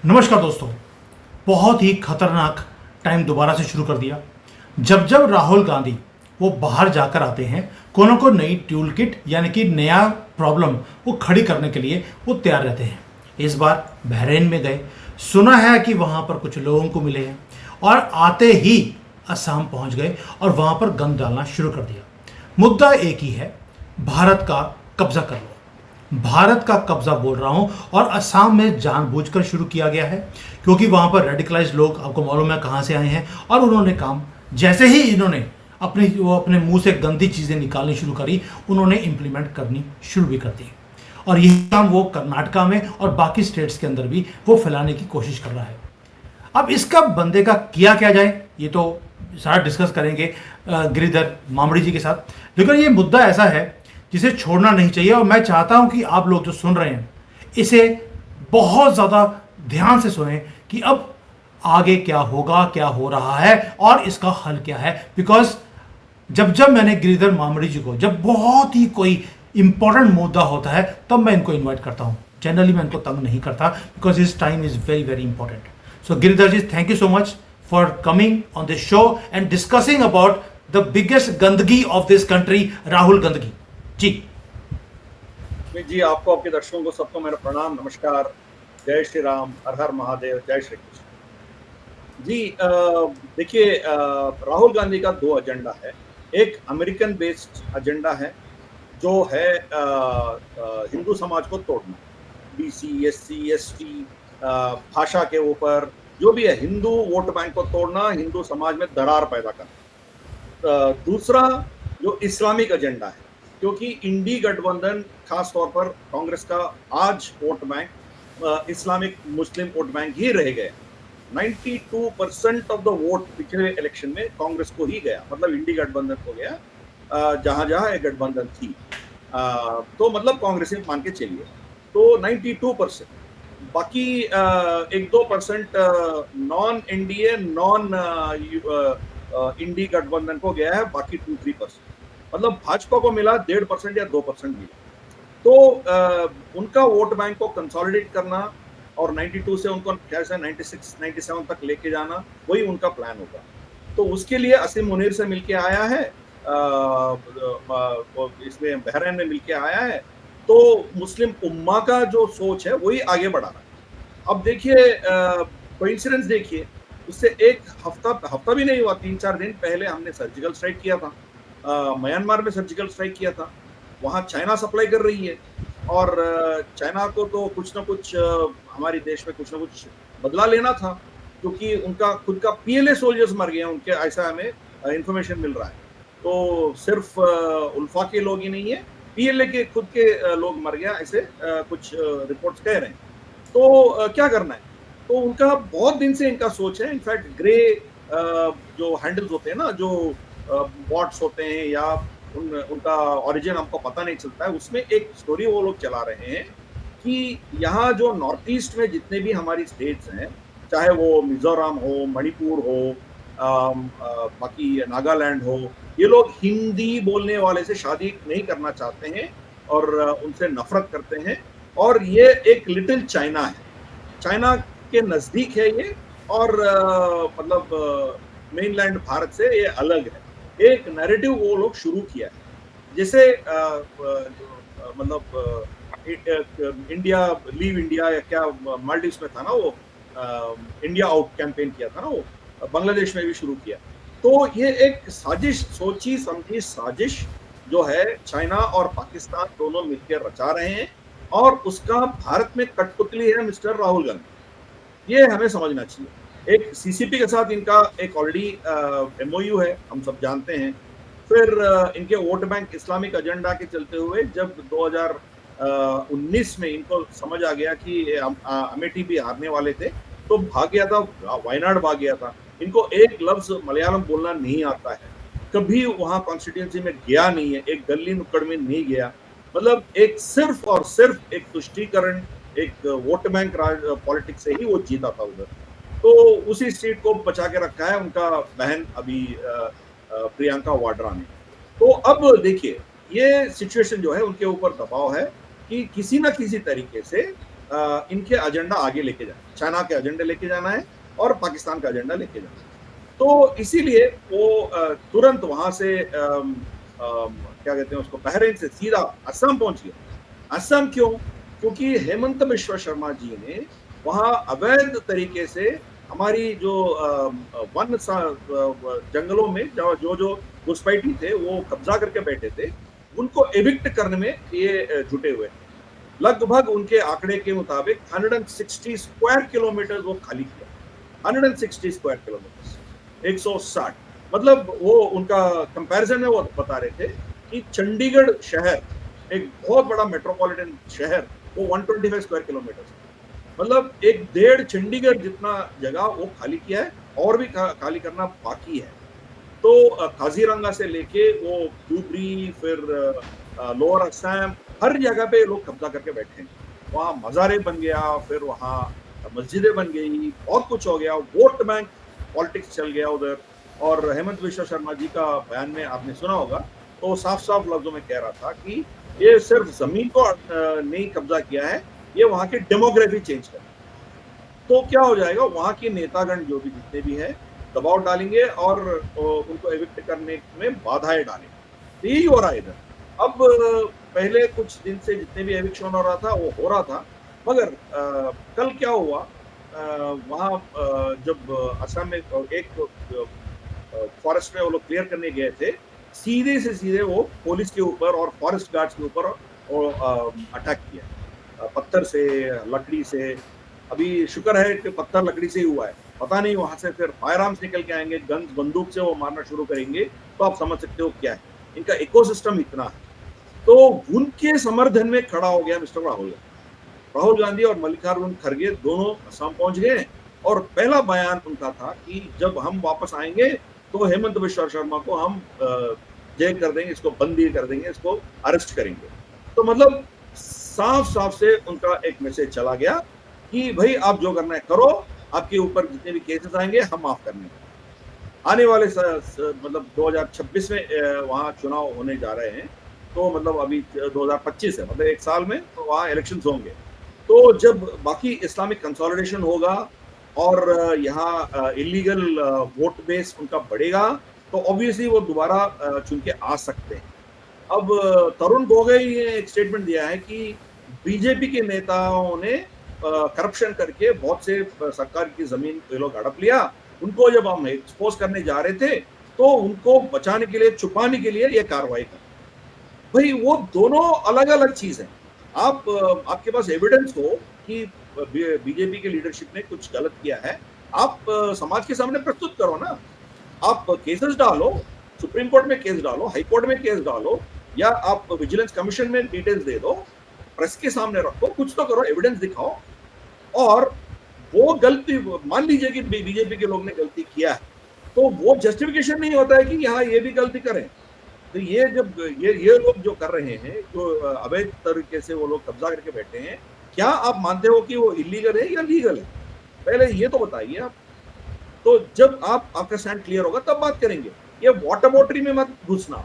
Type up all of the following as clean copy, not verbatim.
नमस्कार दोस्तों। बहुत ही खतरनाक टाइम दोबारा से शुरू कर दिया। जब जब राहुल गांधी वो बाहर जाकर आते हैं, को नई ट्यूल किट यानी कि नया प्रॉब्लम वो खड़ी करने के लिए वो तैयार रहते हैं। इस बार बहरीन में गए, सुना है कि वहां पर कुछ लोगों को मिले हैं और आते ही असम पहुंच गए और वहां पर गंद डालना शुरू कर दिया। मुद्दा एक ही है, भारत का कब्जा कर लो। भारत का कब्जा बोल रहा हूं, और असम में जानबूझकर शुरू किया गया है क्योंकि वहां पर रेडिकलाइज लोग, आपको मालूम है कहां से आए हैं, और उन्होंने काम जैसे ही इन्होंने अपने मुंह से गंदी चीजें निकालनी शुरू करी, उन्होंने इंप्लीमेंट करनी शुरू भी कर दी। और यही काम वो कर्नाटका में और बाकी स्टेट्स के अंदर भी वो फैलाने की कोशिश कर रहा है। अब इसका बंदे का किया क्या जाए, ये तो सारा डिस्कस करेंगे गिरिधर मामड़ी जी के साथ। लेकिन ये मुद्दा ऐसा है जिसे छोड़ना नहीं चाहिए, और मैं चाहता हूं कि आप लोग जो सुन रहे हैं इसे बहुत ज़्यादा ध्यान से सुनें कि अब आगे क्या होगा, क्या हो रहा है और इसका हल क्या है। बिकॉज जब जब मैंने गिरिधर मामड़ी जी को, जब बहुत ही कोई इंपॉर्टेंट मुद्दा होता है, तब मैं इनको इन्वाइट करता हूं। जनरली मैं इनको तंग नहीं करता because his time is very very important. So Giridhar ji, thank you so much for coming on this show and discussing about the biggest गंदगी ऑफ दिस कंट्री, राहुल गंदगी जी। जी, आपको, आपके दर्शकों को सबको मेरा प्रणाम, नमस्कार, जय श्री राम, हर हर महादेव, जय श्री कृष्ण। जी, देखिए, राहुल गांधी का दो एजेंडा है। एक अमेरिकन बेस्ड एजेंडा है जो है हिंदू समाज को तोड़ना, बीसी, एससी, एसटी, भाषा के ऊपर जो भी है, हिंदू वोट बैंक को तोड़ना, हिंदू समाज में दरार पैदा करना। दूसरा जो इस्लामिक एजेंडा है, क्योंकि इंडी गठबंधन खास तौर पर कांग्रेस का आज वोट बैंक इस्लामिक मुस्लिम वोट बैंक ही रह गए। 92% ऑफ द वोट पिछले इलेक्शन में कांग्रेस को ही गया, मतलब इंडी गठबंधन को गया, जहां जहां एक गठबंधन थी, तो मतलब कांग्रेस मान के चलिए, तो 92%। बाकी 1-2% नॉन एनडीए, नॉन इंडी गठबंधन को गया है, बाकी 2-3%, मतलब भाजपा को मिला 1.5% या 2% मिला। तो उनका वोट बैंक को कंसोलिडेट करना और 92 से उनको कैसे 96-97 तक लेके जाना, वही उनका प्लान होगा। तो उसके लिए असीम मुनीर से मिलके आया है, इसमें बहरीन में मिलके आया है, तो मुस्लिम उम्मा का जो सोच है वही आगे बढ़ाना। अब देखिए, कोइंसिडेंस देखिए, उससे एक हफ्ता भी नहीं हुआ, 3-4 दिन पहले हमने सर्जिकल स्ट्राइक किया था, म्यांमार में सर्जिकल स्ट्राइक किया था। वहाँ चाइना सप्लाई कर रही है, और चाइना को तो कुछ ना कुछ हमारे देश में कुछ ना कुछ बदला लेना था, क्योंकि उनका खुद का पीएलए सोल्जर्स मर गए हैं उनके, ऐसा हमें इंफॉर्मेशन मिल रहा है। तो सिर्फ उल्फा के लोग ही नहीं है, पीएलए के खुद के लोग मर गया, ऐसे कुछ रिपोर्ट्स कह रहे हैं। तो क्या करना है, तो उनका बहुत दिन से इनका सोच है। इनफैक्ट ग्रे जो हैंडल्स होते हैं ना, जो बॉट्स होते हैं, या उनका ओरिजिन हमको पता नहीं चलता है, उसमें एक स्टोरी वो लोग चला रहे हैं कि यहाँ जो नॉर्थ ईस्ट में जितने भी हमारी स्टेट्स हैं, चाहे वो मिजोरम हो, मणिपुर हो, बाकी नागालैंड हो, ये लोग हिंदी बोलने वाले से शादी नहीं करना चाहते हैं और उनसे नफरत करते हैं। और ये एक लिटिल चाइना है, चाइना के नज़दीक है ये, और मतलब मेनलैंड भारत से ये अलग है। एक नैरेटिव वो लोग शुरू किया है, जैसे मतलब इंडिया लीव इंडिया, या क्या मालदीव्स में था ना वो, इंडिया आउट कैंपेन किया था ना वो, बांग्लादेश में भी शुरू किया। तो ये एक साजिश, सोची समझी साजिश जो है, चाइना और पाकिस्तान दोनों मिलकर रचा रहे हैं, और उसका भारत में कठपुतली है मिस्टर राहुल गांधी। ये हमें समझना चाहिए। एक सीसीपी के साथ इनका एक ऑलरेडी एमओयू है, हम सब जानते हैं। फिर इनके वोट बैंक इस्लामिक एजेंडा के चलते हुए जब 2019 में इनको समझ आ गया कि अमेठी भी हारने वाले थे, तो भाग गया था, वायनाड भाग गया था। इनको एक लफ्ज मलयालम बोलना नहीं आता है, कभी वहां कॉन्स्टिट्यूंसी में गया नहीं है, एक गली नुक्कड़ में नहीं गया, मतलब एक सिर्फ और सिर्फ एक तुष्टीकरण, एक वोट बैंक पॉलिटिक्स से ही वो जीता था उधर। तो उसी सीट को बचा के रखा है उनका बहन अभी प्रियंका वाड्रा ने। तो अब देखिए, ये सिचुएशन जो है, उनके ऊपर दबाव है कि किसी ना किसी तरीके से इनके एजेंडा आगे लेके जाना है, चाइना के एजेंडे लेके जाना है और पाकिस्तान का एजेंडा लेके जाना है। तो इसीलिए वो तुरंत वहां से क्या कहते हैं उसको, बहरीन से सीधा असम पहुंच गया। असम क्यों? क्योंकि हेमंत बिश्व शर्मा जी ने वहां अवैध तरीके से हमारी जो जंगलों में जो जो घुसपैठी थे वो कब्जा करके बैठे थे, उनको एविक्ट करने में ये जुटे हुए हैं। लगभग उनके आंकड़े के मुताबिक 160 स्क्वायर किलोमीटर वो खाली किया। 160 स्क्वायर किलोमीटर, 160। मतलब वो उनका कंपैरिजन में वो बता रहे थे कि चंडीगढ़ शहर, एक बहुत बड़ा मेट्रोपॉलिटन शहर, वो 125 स्क्वायर किलोमीटर, मतलब एक डेढ़ चंडीगढ़ जितना जगह वो खाली किया है और भी खाली करना बाकी है। तो काजीरंगा से लेके वो धूबरी, फिर लोअर असम, हर जगह पे लोग कब्जा करके बैठे हैं। वहाँ मज़ारे बन गया, फिर वहाँ मस्जिदें बन गई, बहुत कुछ हो गया, वोट बैंक पॉलिटिक्स चल गया उधर। और हेमंत बिश्व शर्मा जी का बयान में आपने सुना होगा, तो साफ-साफ लफ्ज़ों में कह रहा था कि ये सिर्फ ज़मीन को नहीं कब्जा किया है, ये वहाँ की डेमोग्राफी चेंज कर, तो क्या हो जाएगा, वहाँ के नेतागण जो भी जितने भी हैं, दबाव डालेंगे और उनको एविक्ट करने में बाधाएँ डालेंगे। तो यही हो रहा है इधर। अब पहले कुछ दिन से जितने भी एविक्शन हो रहा था, वो हो रहा था, मगर कल क्या हुआ, वहाँ जब असम में एक फॉरेस्ट में वो लोग क्लियर करने गए थे, सीधे से सीधे वो पुलिस के ऊपर और फॉरेस्ट गार्ड्स के ऊपर वो अटैक किया। पत्थर से, लकड़ी से। अभी शुक्र है कि पत्थर लकड़ी से ही हुआ है, पता नहीं वहां से फिर फायर आर्म्स निकल के आएंगे, गन्स बंदूक से वो मारना शुरू करेंगे, तो आप समझ सकते हो क्या है, इनका इकोसिस्टम इतना है। तो उनके समर्थन में खड़ा हो गया मिस्टर राहुल गांधी। राहुल गांधी और मल्लिकार्जुन खड़गे दोनों असम पहुंच गए और पहला बयान उनका था कि जब हम वापस आएंगे तो हेमंत बिश्व शर्मा को हम जेल कर देंगे, इसको बंदी कर देंगे, इसको अरेस्ट करेंगे। तो मतलब साफ साफ से उनका एक मैसेज चला गया कि भाई आप जो करना है करो, आपके ऊपर जितने भी केसेस आएंगे हम माफ करने आने वाले मतलब 2026 में वहाँ चुनाव होने जा रहे हैं, तो मतलब अभी 2025 है, मतलब एक साल में तो वहाँ इलेक्शंस होंगे। तो जब बाकी इस्लामिक कंसोलिडेशन होगा और यहाँ इलीगल वोट बेस उनका बढ़ेगा, तो ऑब्वियसली वो दोबारा चुन के आ सकते हैं। अब तरुण गोगोई ने एक स्टेटमेंट दिया है कि बीजेपी के नेताओं ने करप्शन करके बहुत से सरकार की जमीन ये लोग हड़प लिया, उनको जब हम एक्सपोज करने जा रहे थे तो उनको बचाने के लिए, छुपाने के लिए ये कार्रवाई कर। भाई वो दोनों अलग अलग चीज है। आप आपके पास एविडेंस हो कि बीजेपी के लीडरशिप ने कुछ गलत किया है, आप समाज के सामने प्रस्तुत करो ना। आप केसेस डालो, सुप्रीम कोर्ट में केस डालो, हाई कोर्ट में केस डालो, या आप विजिलेंस कमीशन में डिटेल्स दे दो, प्रेस के सामने रखो, कुछ तो करो, एविडेंस दिखाओ। और वो गलती मान लीजिए कि बीजेपी के लोग ने गलती किया है, तो वो जस्टिफिकेशन नहीं होता है कि यहाँ ये भी गलती करें। तो ये जब ये लोग जो कर रहे हैं, जो अवैध तरीके से वो लोग कब्जा करके बैठे हैं, क्या आप मानते हो कि वो इलीगल है या लीगल है? पहले ये तो बताइए आप। तो जब आपका स्टैंड क्लियर होगा तब बात करेंगे, ये वाटर बॉटरी में मत घुसना।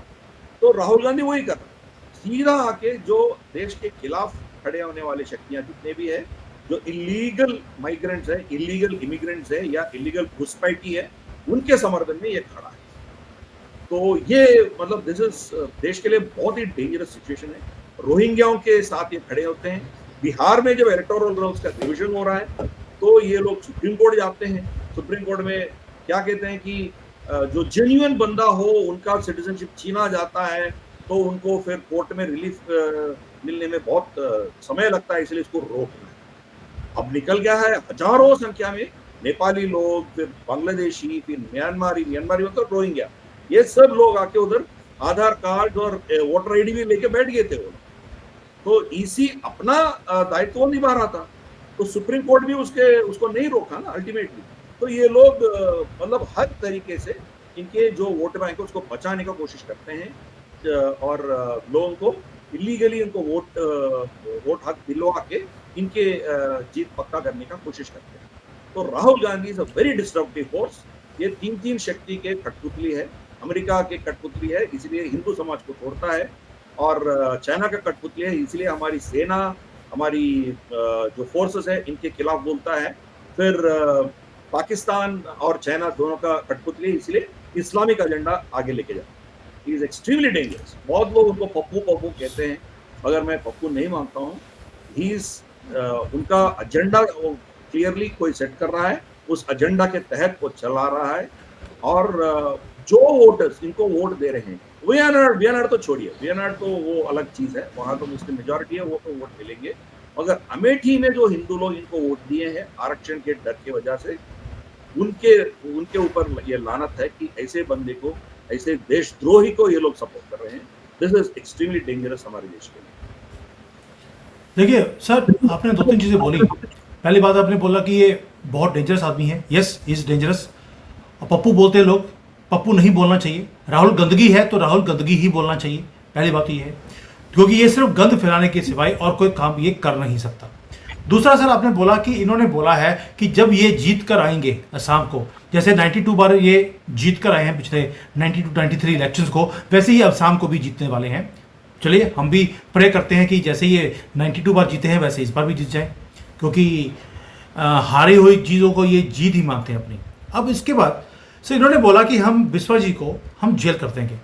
तो राहुल गांधी वही कर रहा है, सीधा आके जो देश के खिलाफ खड़े होने वाली शक्तियां जितने भी है, जो इलीगल माइग्रेंट्स है, इलीगल इमिग्रेंट्स है या इलीगल घुसपैठी है, उनके समर्थन में ये खड़ा है। तो ये मतलब दिस इज देश के लिए बहुत ही डेंजरस सिचुएशन है। रोहिंग्याओं के साथ ये खड़े होते हैं। बिहार में जब इलेक्टोरल रोल्स का डिवीजन हो रहा है, तो ये लोग सुप्रीम कोर्ट जाते हैं। सुप्रीम कोर्ट में क्या कहते हैं कि जो जेन्युइन बंदा हो उनका सिटीजनशिप छीना जाता है, तो उनको फिर कोर्ट में रिलीफ मिलने में बहुत समय लगता है, इसलिए इसको रोकना है। अब निकल गया है हजारों संख्या में नेपाली लोग, फिर बांग्लादेशी, फिर म्यांमारी मतलब रोहिंग्या, ये सब लोग आके उधर आधार कार्ड और वोटर आईडी भी लेके बैठ गए थे वो। तो ईसी अपना दायित्व तो निभा रहा था, तो सुप्रीम कोर्ट भी उसको नहीं रोका ना अल्टीमेटली। तो ये लोग मतलब हर तरीके से इनके जो वोट बैंक है उसको बचाने का कोशिश करते हैं और लोगों को इलीगली इनको वोट हक दिलवा के इनके जीत पक्का करने का कोशिश करते हैं। तो Rahul Gandhi is a very disruptive force. ये तीन शक्ति के कठपुतली है, अमेरिका के कठपुतली है, इसलिए हिंदू समाज को तोड़ता है, और चाइना का कठपुतली है, इसलिए हमारी सेना हमारी जो फोर्सेस है इनके खिलाफ बोलता है, फिर पाकिस्तान और चाइना दोनों का कठपुतली, इसलिए इस्लामिक एजेंडा आगे लेके जाता है। He is extremely dangerous. बहुत लोग उनको पप्पू पप्पू कहते हैं, मगर मैं पप्पू नहीं मानता हूँ। ही इज उनका एजेंडा क्लियरली कोई सेट कर रहा है, उस एजेंडा के तहत वो चला रहा है। और जो वोटर्स इनको वोट दे रहे हैं, वीएनआर तो छोड़िए, वीएनआर तो वो अलग चीज है, वहां तो मुस्लिम मेजोरिटी है, वो तो वोट मिलेंगे। मगर अमेठी में जो हिंदू लोग इनको वोट दिए हैं आरक्षण के डर की वजह से, उनके उनके ऊपर ये लानत है कि ऐसे बंदे को, ऐसे देशद्रोही को ये लोग सपोर्ट कर रहे हैं। दिस इज एक्सट्रीमली डेंजरस हमारे देश के लिए। देखिए सर, आपने दो तीन चीज़ें बोली। पहली बात आपने बोला कि ये बहुत डेंजरस आदमी है। Yes, is dangerous. पप्पू बोलते हैं लोग, पप्पू नहीं बोलना चाहिए। राहुल गंदगी है तो राहुल गंदगी ही बोलना चाहिए। पहली बात तो ये है, क्योंकि ये सिर्फ गंद फैलाने के सिवाय और कोई काम ये कर नहीं सकता। दूसरा सर, आपने बोला कि इन्होंने बोला है कि जब ये जीत कर आएंगे असम को, जैसे 92 बार ये जीत कर आए हैं पिछले 92-93 इलेक्शंस को, वैसे ही असम को भी जीतने वाले हैं। चलिए, हम भी प्रे करते हैं कि जैसे ये 92 बार जीते हैं वैसे इस बार भी जीत जाए, क्योंकि हारी हुई चीज़ों को ये जीत ही मानते हैं अपनी। अब इसके बाद से इन्होंने बोला कि हम बिस्वा जी को हम जेल कर देंगे।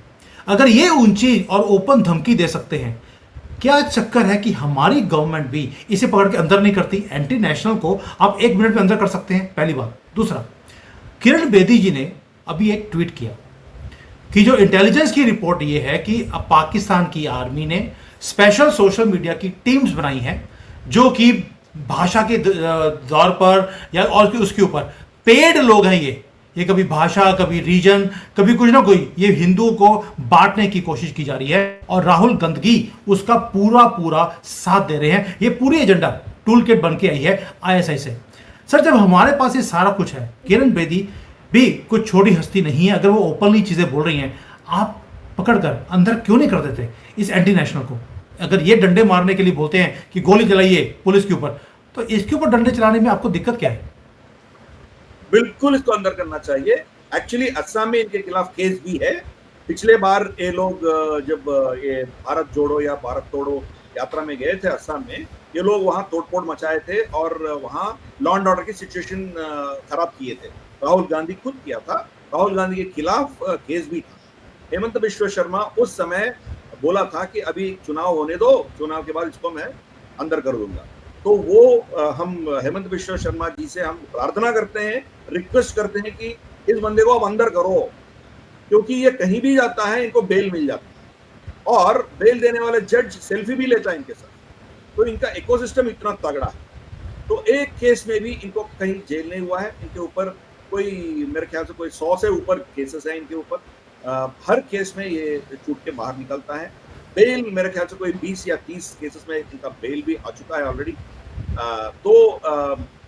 अगर ये ऊंची और ओपन धमकी दे सकते हैं, क्या चक्कर है कि हमारी गवर्नमेंट भी इसे पकड़ के अंदर नहीं करती? एंटी नेशनल को आप 1 मिनट में अंदर कर सकते हैं, पहली बात। दूसरा, किरण बेदी जी ने अभी एक ट्वीट किया कि जो इंटेलिजेंस की रिपोर्ट ये है कि अब पाकिस्तान की आर्मी ने स्पेशल सोशल मीडिया की टीम्स बनाई हैं, जो कि भाषा के दौर पर या और उसके ऊपर पेड लोग हैं। ये कभी भाषा, कभी रीजन, कभी कुछ ना कोई, ये हिंदुओं को बांटने की कोशिश की जा रही है। और राहुल गंदगी उसका पूरा पूरा साथ दे रहे हैं। ये पूरी एजेंडा टूल किट बन के आई है आईएसआई से। सर, जब हमारे पास ये सारा कुछ है, किरण बेदी भी कुछ छोटी हस्ती नहीं है। अगर वो ओपनली चीज़ें बोल रही हैं, आप पकड़कर अंदर क्यों नहीं कर देते इस एंटी नेशनल को? अगर ये डंडे मारने के लिए बोलते हैं कि गोली चलाइए पुलिस के ऊपर, तो इसके ऊपर डंडे चलाने में आपको दिक्कत क्या है? बिल्कुल इसको अंदर करना चाहिए। एक्चुअली असम में इनके खिलाफ केस भी है। पिछले बार ये लोग जब ये भारत जोड़ो या भारत तोड़ो यात्रा में गए थे असम में, ये लोग वहां तोड़फोड़ मचाए थे और वहां लॉ एंड ऑर्डर की सिचुएशन खराब किए थे। राहुल गांधी खुद किया था, राहुल गांधी के खिलाफ केस भी था। हेमंत बिश्व शर्मा उस समय बोला था कि अभी चुनाव होने दो, चुनाव के बाद इसको मैं अंदर कर दूंगा। तो वो हम हेमंत बिश्व शर्मा जी से हम प्रार्थना करते हैं, रिक्वेस्ट करते हैं कि इस बंदे को आप अंदर करो, क्योंकि ये कहीं भी जाता है इनको बेल मिल जाती है और बेल देने वाले जज सेल्फी भी लेता है इनके साथ। तो इनका इकोसिस्टम इतना तगड़ा है। तो एक केस में भी इनको कहीं जेल नहीं हुआ है। इनके ऊपर कोई, मेरे ख्याल से कोई 100 से ऊपर केसेस हैं इनके ऊपर। हर केस में ये छूट के बाहर निकलता है। बेल मेरे ख्याल से कोई 20 या 30 केसेस में इनका बेल भी आ चुका है ऑलरेडी। तो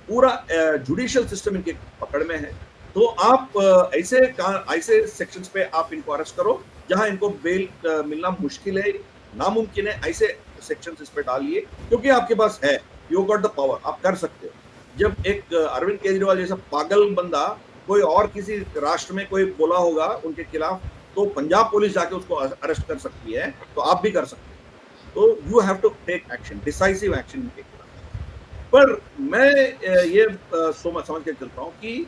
पूरा जुडिशियल सिस्टम इनके पकड़ में है। तो आप ऐसे सेक्शंस पे आप इनको अरेस्ट करो जहां इनको बेल मिलना मुश्किल है, नामुमकिन है। ऐसे सेक्शंस इस पे डालिए, क्योंकि आपके पास है, यू गॉट द पावर, आप कर सकते हो। जब एक अरविंद केजरीवाल जैसा पागल बंदा कोई और किसी राष्ट्र में कोई बोला होगा उनके खिलाफ, तो पंजाब पुलिस जाके उसको अरेस्ट कर सकती है, तो आप भी कर सकते हैं। तो you have to take action, decisive action इनके खिलाफ। पर मैं ये समझ के चलता हूँ कि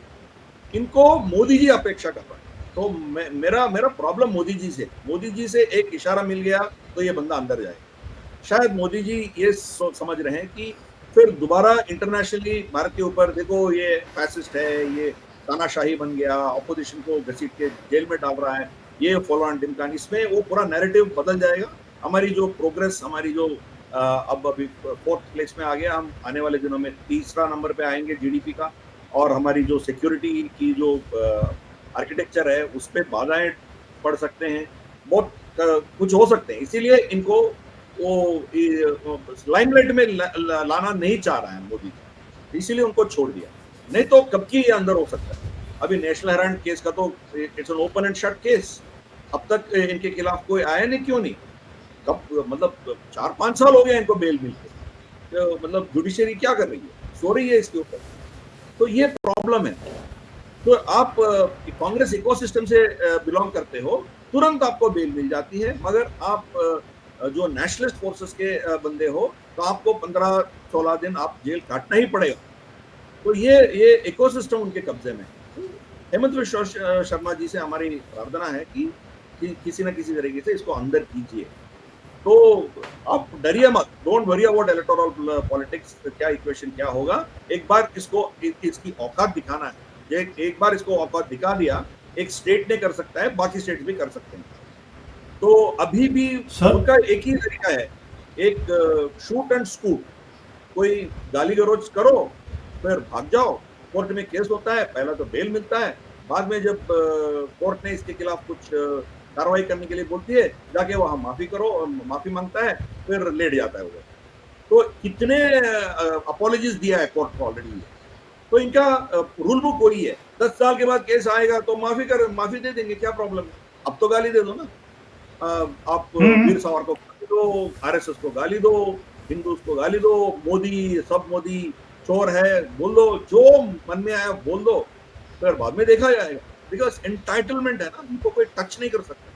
इनको मोदी जी अपेक्षा कर रहा है। तो मेरा प्रॉब्लम मोदी जी से एक इशारा मिल गया तो ये बंदा अंदर जाएगा। शायद मोदी जी ये समझ रहे हैं कि फिर दोबारा इंटरनेशनली भारत के ऊपर, देखो ये फैसिस्ट है, ये तानाशाही बन गया, ऑपोजिशन को घसीट के जेल में डाल रहा है, ये फॉलो ऑन डिमकान, इसमें वो पूरा नैरेटिव बदल जाएगा। हमारी जो प्रोग्रेस, हमारी जो अब अभी 4th प्लेस में आ गया, हम आने वाले दिनों में 3रा नंबर पे आएंगे जीडीपी का। और हमारी जो सिक्योरिटी की जो आर्किटेक्चर है उस पर बाधाएं पड़ सकते हैं, बहुत कुछ हो सकते हैं। इसीलिए इनको वो लाइमलाइट में लाना नहीं चाह रहा है मोदी जी, इसीलिए उनको छोड़ दिया। नहीं तो कब की ये अंदर हो सकता है। अभी नेशनल हेराल्ड केस का तो it's an open and shut case, अब तक इनके खिलाफ कोई आया नहीं, क्यों नहीं? कब, मतलब 4-5 साल हो गए इनको बेल मिलते, तो मतलब जुडिशरी क्या कर रही है, सो रही है इसके ऊपर। तो ये प्रॉब्लम है। तो आप कांग्रेस इकोसिस्टम से बिलोंग करते हो, तुरंत आपको बेल मिल जाती है। मगर आप जो नेशनलिस्ट फोर्सेस के बंदे हो, तो आपको 15-16 दिन आप जेल काटना ही पड़ेगा। तो ये इकोसिस्टम उनके कब्जे में है। हेमंत विश्व शर्मा जी से हमारी प्रार्थना है कि किसी न किसी तरीके से इसको अंदर कीजिए। तो आप डरिए मत, don't worry about electoral politics, क्या इक्वेशन क्या होगा। एक बार इसको इसकी औकात दिखाना है। एक बार इसको औकात दिखा दिया, एक स्टेट ने कर सकता है, बाकी स्टेट भी कर सकते हैं। तो अभी भी सर। उनका एक ही तरीका है, एक शूट एंड स्कूट। कोई गाली गलौज करो, फिर भाग जाओ, कोर्ट में केस होता है, पहला तो बेल मिलता है, बाद में जब कोर्ट ने इसके खिलाफ कुछ कार्रवाई करने के लिए बोलती है, जाके वहां माफी करो, माफी मांगता है, फिर लेट जाता है वो। तो कितने अपॉलॉजीज दिया है कोर्ट को ऑलरेडी। तो इनका रूल बुक वही है, 10 साल के बाद केस आएगा तो माफी दे देंगे, क्या प्रॉब्लम है। अब तो गाली दे दो ना। आप वीर सावरकर को गाली दो, आरएसएस को गाली दो, हिंदूज को गाली दो, मोदी सब मोदी चोर है बोल दो, जो मन में आया बोल दो, फिर बाद में देखा जाएगा। बिकॉज एंटाइटलमेंट है ना, उनको कोई टच नहीं कर सकता।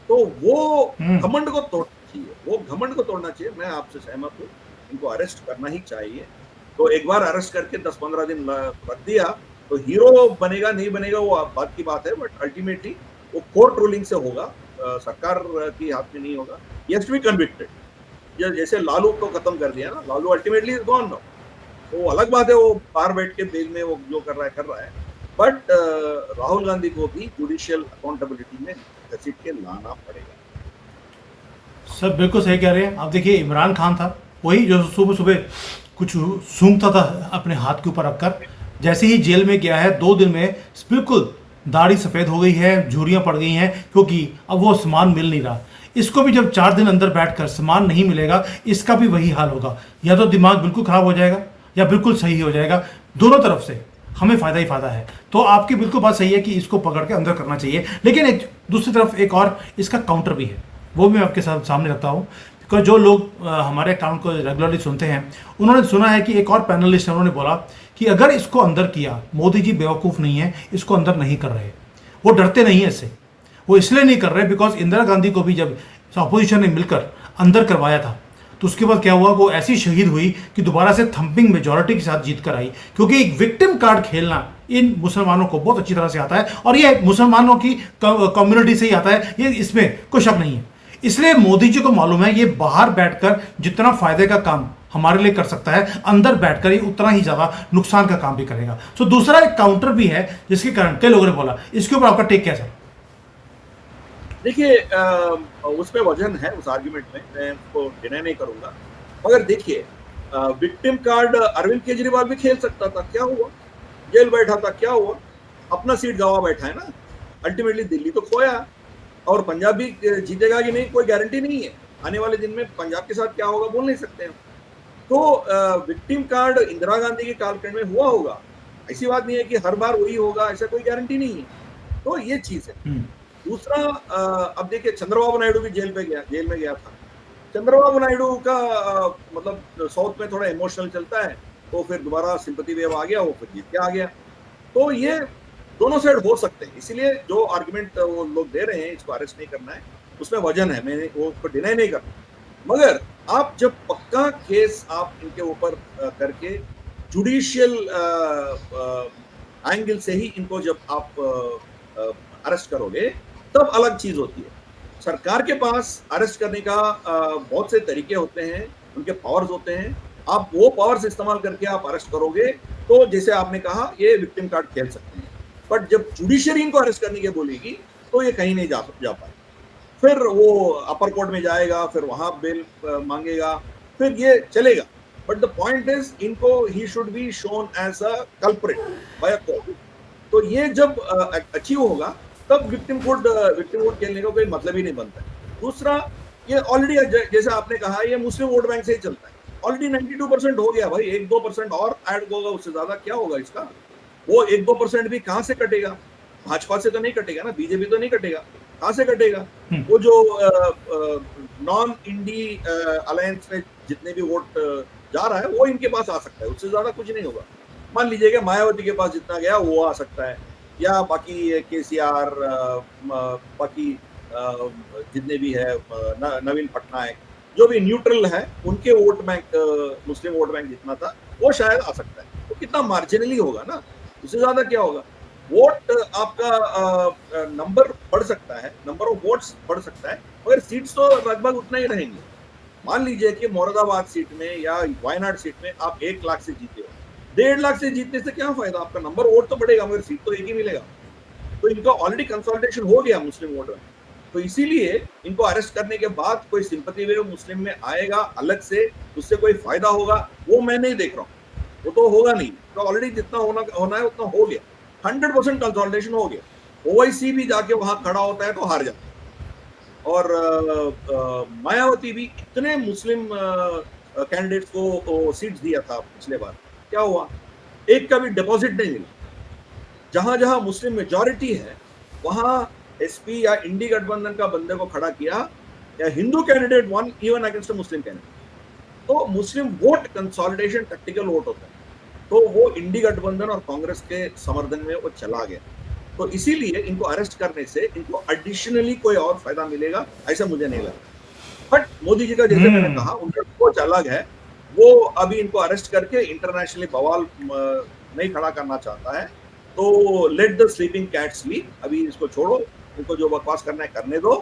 तो वो घमंड को तोड़ना चाहिए, वो घमंड को तोड़ना चाहिए। मैं आपसे सहमत हूँ, इनको अरेस्ट करना ही चाहिए। तो एक बार अरेस्ट करके 10-15 दिन रख दिया तो हीरो बनेगा नहीं बनेगा वो बात की बात है, बट अल्टीमेटली वो कोर्ट रूलिंग से होगा, सरकार की हाथ में नहीं होगा। He has to be convicted. जैसे लालू को खत्म कर दिया ना, Lalu ultimately is gone now. तो वो अलग बात है, वो बाहर बैठ के बेल में वो जो कर रहा है। बट राहुल गांधी को भी जुडिशियल अकाउंटेबिलिटी में घसीट के लाना पड़ेगा। सर बिल्कुल सही कह रहे हैं। अब देखिए इमरान खान था वही जो सुबह सुबह कुछ सूंघता था अपने हाथ के ऊपर रखकर, जैसे ही जेल में गया है 2 दिन में बिल्कुल दाढ़ी सफ़ेद हो गई है, झुर्रियाँ पड़ गई हैं, क्योंकि अब वो सामान मिल नहीं रहा। इसको भी जब 4 दिन अंदर बैठकर सामान नहीं मिलेगा, इसका भी वही हाल होगा। या तो दिमाग बिल्कुल ख़राब हो जाएगा या बिल्कुल सही हो जाएगा, दोनों तरफ से हमें फ़ायदा ही फ़ायदा है। तो आपकी बिल्कुल बात सही है कि इसको पकड़ के अंदर करना चाहिए, लेकिन एक दूसरी तरफ एक और इसका काउंटर भी है, वो भी मैं आपके साथ सामने रखता हूँ। बिकॉज जो लोग हमारे अकाउंट को रेगुलरली सुनते हैं, उन्होंने सुना है कि एक और पैनलिस्ट है, उन्होंने बोला कि अगर इसको अंदर किया, मोदी जी बेवकूफ़ नहीं है, इसको अंदर नहीं कर रहे, वो डरते नहीं है इससे। वो इसलिए नहीं कर रहे बिकॉज इंदिरा गांधी को भी जब अपोजिशन ने मिलकर अंदर करवाया था, तो उसके बाद क्या हुआ, वो ऐसी शहीद हुई कि दोबारा से थंपिंग मेजॉरिटी के साथ जीत कर आई। क्योंकि एक विक्टिम कार्ड खेलना इन मुसलमानों को बहुत अच्छी तरह से आता है, और ये मुसलमानों की कम्युनिटी से ही आता है, ये इसमें कोई शक नहीं है। इसलिए मोदी जी को मालूम है ये बाहर बैठकर जितना फायदे का काम हमारे लिए कर सकता है, अंदर बैठकर ये उतना ही ज्यादा नुकसान का काम भी करेगा। सो दूसरा एक काउंटर भी है जिसके कारण कई लोगों ने बोला, इसके ऊपर आपका टेक क्या सर? देखिए उसमें वजन है उस आर्ग्यूमेंट में, मैं उसको डिनाई नहीं करूंगा। मगर देखिए विक्टिम कार्ड अरविंद केजरीवाल भी खेल सकता था, क्या हुआ? जेल बैठा था, क्या हुआ? अपना सीट गवा बैठा है ना। अल्टीमेटली दिल्ली तो खोया, और पंजाब भी जीतेगा कि नहीं कोई गारंटी नहीं है। आने वाले दिन में पंजाब के साथ क्या होगा बोल नहीं सकते हम। तो विक्टिम कार्ड इंदिरा गांधी के कालखंड में हुआ होगा, ऐसी बात नहीं है कि हर बार वही होगा, ऐसा कोई गारंटी नहीं है। तो ये चीज है। दूसरा अब देखिए चंद्रबाबू नायडू भी जेल में गया था। चंद्रबाबू नायडू का मतलब साउथ में थोड़ा इमोशनल चलता है, तो फिर दोबारा सिंपैथी वेव आ गया, वो फिर जीत के आ गया। तो ये दोनों साइड हो सकते हैं। इसीलिए जो आर्गुमेंट वो लोग दे रहे हैं इसको अरेस्ट नहीं करना है, उसमें वजन है, मैंने वो उसको डिनाई नहीं करना। मगर आप जब पक्का केस आप इनके ऊपर करके जुडिशियल एंगल से ही इनको जब आप अरेस्ट करोगे, तब अलग चीज होती है। सरकार के पास अरेस्ट करने का बहुत से तरीके होते हैं, उनके पावर्स होते हैं। आप वो पावर्स इस्तेमाल करके आप अरेस्ट करोगे, तो जैसे आपने कहा ये विक्टिम कार्ड खेल सकते हैं। बट जब जुडिशरी इनको अरेस्ट करने की बोलेगी, तो ये कहीं नहीं जा पाए। फिर वो अपर कोर्ट में जाएगा, फिर वहां बेल मांगेगा, फिर ये चलेगा। बट द पॉइंट इज, इनको he should be shown as a culprit by a court. तो ये जब अचीव होगा, तब विक्टिम कोड खेलने का कोई मतलब ही नहीं बनता है। दूसरा, ये ऑलरेडी जैसे आपने कहा, ये मुस्लिम वोट बैंक से ही चलता है। ऑलरेडी 92% हो गया भाई, 1-2% और ऐड होगा, उससे ज्यादा क्या होगा इसका? वो 1-2% भी कहां से कटेगा? भाजपा से तो नहीं कटेगा ना, बीजेपी तो नहीं कटेगा, कहां से कटेगा? वो जो नॉन इंडी अलायंस में जितने भी वोट जा रहा है, वो इनके पास आ सकता है, उससे ज्यादा कुछ नहीं होगा। मान लीजिएगा मायावती के पास जितना गया वो आ सकता है, या बाकी केसीआर, बाकी जितने भी है, नवीन पटनायक, जो भी न्यूट्रल है उनके वोट बैंक, मुस्लिम वोट बैंक जितना था वो शायद आ सकता है। तो कितना मार्जिनली होगा ना, उससे ज्यादा क्या होगा। वोट आपका नंबर बढ़ सकता है, नंबर ऑफ वोट्स बढ़ सकता है, मगर सीट्स तो लगभग उतना ही रहेंगे। मान लीजिए कि मोरादाबाद सीट में या वायनाड सीट में आप 1 लाख से जीते हो, 1.5 लाख से जीतने से क्या फायदा, आपका नंबर वोट तो बढ़ेगा मगर सीट तो एक ही मिलेगा। तो इनका ऑलरेडी कंसोलिडेशन हो गया मुस्लिम वोट में। तो इसीलिए इनको अरेस्ट करने के बाद कोई सिंपैथी वेव मुस्लिम में आएगा अलग से, उससे कोई फायदा होगा, वो मैं नहीं देख रहा हूँ। वो तो होगा नहीं, तो ऑलरेडी जितना होना होना है उतना हो गया, 100% कंसोलिडेशन हो गया। ओवैसी भी जाके वहां खड़ा होता है तो हार जाता है। और मायावती भी इतने मुस्लिम कैंडिडेट्स को सीट्स दिया था पिछले बार, क्या हुआ, एक का भी डिपॉजिट नहीं मिला। जहां जहां मुस्लिम मेजॉरिटी है वहां एसपी या इंडी गठबंधन का बंदे को खड़ा किया, या Hindu candidate one even against मुस्लिम कैंडिडेट। तो मुस्लिम वोट कंसोलिडेशन टैक्टिकल वोट होता है, तो वो इंडी गठबंधन और कांग्रेस के समर्थन में वो चला गया। तो इसीलिए इनको अरेस्ट करने से इनको एडिशनली कोई और फायदा मिलेगा ऐसा मुझे नहीं लगता। बट मोदी जी का जैसे मैंने कहा उनका सोच अलग है, वो अभी इनको अरेस्ट करके इंटरनेशनली बवाल नहीं खड़ा करना चाहता है। तो let the sleeping cat sleep, अभी इसको छोड़ो, इनको जो बकवास करना है करने दो।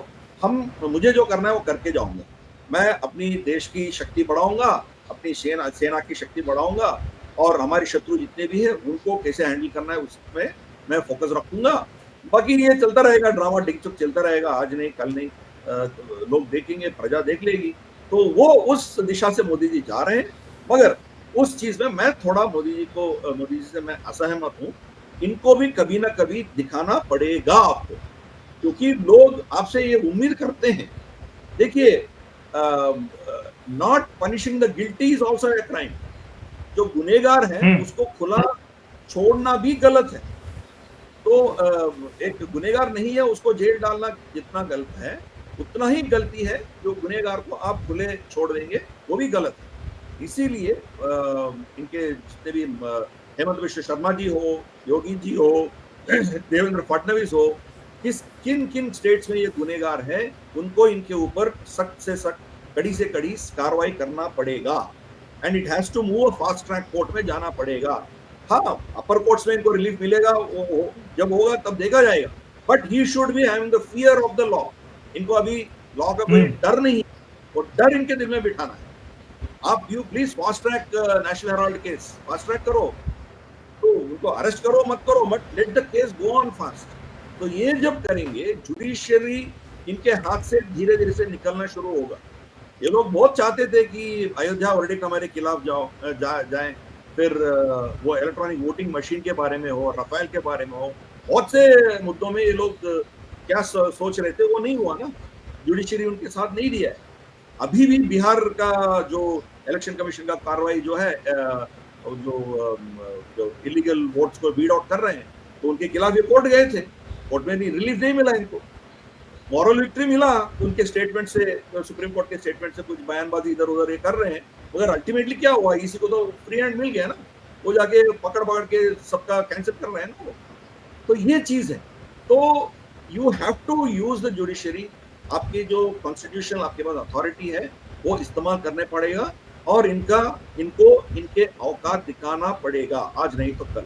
मुझे जो करना है वो करके जाऊंगा। मैं अपनी देश की शक्ति बढ़ाऊंगा, अपनी सेना की शक्ति बढ़ाऊंगा, और हमारे शत्रु जितने भी हैं उनको कैसे हैंडल करना है उसमें मैं फोकस रखूंगा। बाकी ये चलता रहेगा, ड्रामा डिकचुक चलता रहेगा, आज नहीं कल नहीं, तो लोग देखेंगे, प्रजा देख लेगी। तो वो उस दिशा से मोदी जी जा रहे हैं, मगर उस चीज में मैं थोड़ा मोदी जी से मैं असहमत हूँ। इनको भी कभी ना कभी दिखाना पड़ेगा आपको, क्योंकि लोग आपसे ये उम्मीद करते हैं। देखिए, not punishing the guilty is also a crime. जो गुनेगार है उसको खुला छोड़ना भी गलत है। तो एक गुनेगार नहीं है उसको जेल डालना जितना गलत है, उतना ही गलती है जो गुनेगार को आप खुले छोड़ देंगे, वो भी गलत है। इसीलिए इनके जितने भी हेमंत विश्व शर्मा जी हो, योगी जी हो, देवेंद्र फडणवीस हो, किन किन स्टेट्स में ये गुनेगार है, उनको इनके ऊपर सख्त से सख्त, कड़ी से कड़ी कार्रवाई करना पड़ेगा। And it has to move fast track court में जाना पड़ेगा। हाँ, अपर कोर्ट्स में इनको रिलीफ मिलेगा, जब होगा तब देखा जाएगा। But he should be having the fear of the law. इनको अभी लॉ का कोई डर नहीं, वो डर इनके दिल में बिठाना है। आप you please fast track national Herald case, fast track करो, तो उनको अरेस्ट करो मत करो, but let the case go on fast. तो ये जब करेंगे, जुडिशियरी इनके हाथ से धीरे धीरे से निकलना शुरू होगा। ये लोग बहुत चाहते थे कि अयोध्या वर्डिक्ट हमारे खिलाफ जाए, फिर वो इलेक्ट्रॉनिक वोटिंग मशीन के बारे में हो, राफेल के बारे में हो, बहुत से मुद्दों में ये लोग क्या सोच रहे थे, वो नहीं हुआ ना। जुडिशरी उनके साथ नहीं दिया है। अभी भी बिहार का जो इलेक्शन कमीशन का कार्रवाई जो है, जो इलीगल वोट्स को वीड आउट कर रहे हैं, तो उनके खिलाफ ये कोर्ट गए थे, कोर्ट में भी रिलीफ नहीं मिला इनको। मॉरल विक्ट्री मिला उनके स्टेटमेंट से, सुप्रीम कोर्ट के स्टेटमेंट से, कुछ बयानबाजी इधर उधर ये कर रहे हैं, मगर अल्टीमेटली क्या हुआ, इसी को तो फ्री हैंड मिल गया ना, वो जाके पकड़ पकड़ के सबका कैंसिल कर रहे हैं ना वो। तो ये चीज है। तो you have to use the judiciary. आपकी जो कॉन्स्टिट्यूशन आपके पास अथॉरिटी है वो इस्तेमाल करने पड़ेगा, और इनको इनके औकात दिखाना पड़ेगा, आज नहीं तो कल।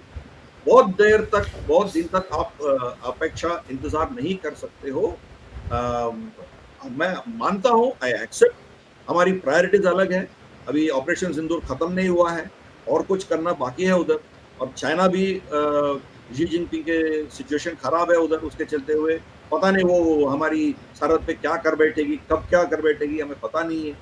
बहुत देर तक, बहुत दिन तक आप अपेक्षा इंतजार नहीं कर सकते हो। मैं मानता हूं, आई एक्सेप्ट, हमारी प्रायोरिटीज अलग है। अभी ऑपरेशन सिंदूर खत्म नहीं हुआ है, और कुछ करना बाकी है उधर। और चाइना भी शी जिनपिंग के सिचुएशन खराब है उधर, उसके चलते हुए पता नहीं वो हमारी सरहद पे क्या कर बैठेगी, कब क्या कर बैठेगी, हमें पता नहीं है।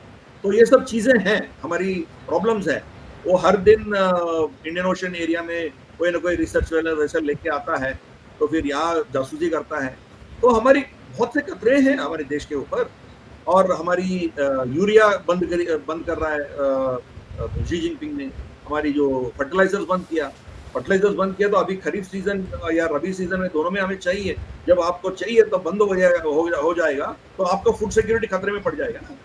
तो ये सब चीजें हैं, हमारी प्रॉब्लम्स है। वो हर दिन इंडियन ओशन एरिया में कोई ना कोई रिसर्च वैसा लेके आता है, तो फिर यहाँ जासूसी करता है। तो हमारी बहुत से खतरे हैं हमारे देश के ऊपर। और हमारी यूरिया बंद कर रहा है शी जिनपिंग ने, हमारी जो फर्टिलाइजर्स बंद किया, तो अभी खरीफ सीजन या रबी सीजन में दोनों में हमें चाहिए। जब आपको चाहिए तो बंद हो जाएगा, तो आपका फूड सिक्योरिटी खतरे में पड़ जाएगा ना।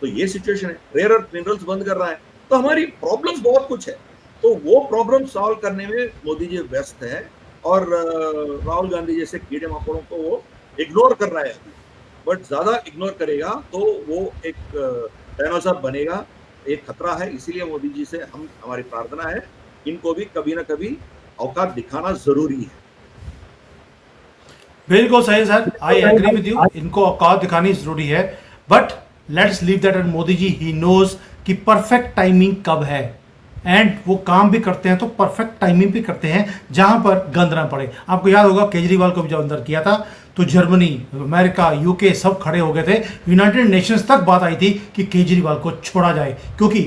तो ये सिचुएशन है। रेयर अर्थ मिनरल्स बंद कर रहा है, तो हमारी प्रॉब्लम्स बहुत कुछ है। तो वो प्रॉब्लम सॉल्व करने में मोदी जी व्यस्त है, और राहुल गांधी जैसे कीड़े मकोड़ों को वो इग्नोर कर रहा है अभी। बट ज्यादा इग्नोर करेगा तो वो एक तैनो साहब बनेगा, एक खतरा है। इसीलिए मोदी जी से हमारी प्रार्थना है, इनको भी कभी ना कभी औकात दिखाना ज़रूरी है। बिल्कुल सही sir, I agree with you, इनको औकात दिखानी जरूरी है। But let's leave that and Modi ji he knows कि परफेक्ट टाइमिंग कब है, एंड वो काम भी करते हैं तो परफेक्ट टाइमिंग भी करते हैं जहां पर गंद ना पड़े। आपको याद होगा केजरीवाल को भी जब अंदर किया था तो जर्मनी, अमेरिका, यूके सब खड़े हो गए थे, यूनाइटेड नेशंस तक बात आई थी कि केजरीवाल को छोड़ा जाए, क्योंकि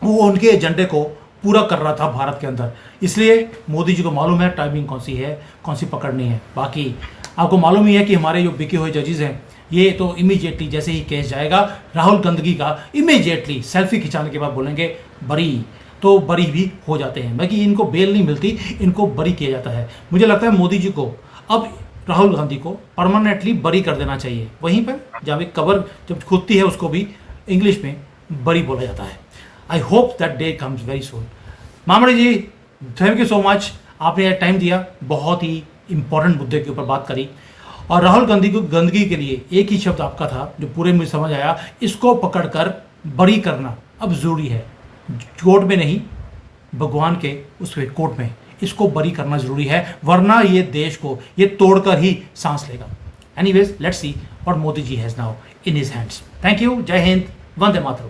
वो उनके एजेंडे को पूरा कर रहा था भारत के अंदर। इसलिए मोदी जी को मालूम है टाइमिंग कौन सी है, कौन सी पकड़नी है। बाकी आपको मालूम ही है कि हमारे जो बिके हुए जजेस हैं, ये तो इमीडिएटली जैसे ही केस जाएगा राहुल गांधी का, इमीडिएटली सेल्फी खिंचाने के बाद बोलेंगे बरी, तो बरी भी हो जाते हैं। बाकी इनको बेल नहीं मिलती, इनको बरी किया जाता है। मुझे लगता है मोदी जी को अब राहुल गांधी को परमानेंटली बरी कर देना चाहिए। वहीं पर जहाँ भी कबर जब खुदती है उसको भी इंग्लिश में बरी बोला जाता है। I hope that day comes very soon. मामड़ी ji, thank you so much, आपने टाइम दिया, बहुत ही इंपॉर्टेंट मुद्दे के ऊपर बात करी। और राहुल गांधी को गंदगी के लिए एक ही शब्द आपका था जो पूरे मुझे समझ आया, इसको पकड़कर बरी करना अब जरूरी है। कोर्ट में नहीं, भगवान के उस कोर्ट में इसको बरी करना जरूरी है, वरना ये देश को ये तोड़कर ही सांस लेगा। Anyways, let's see what Modi ji has now in his hands. Thank you, जय हिंद, वंदे मातरम।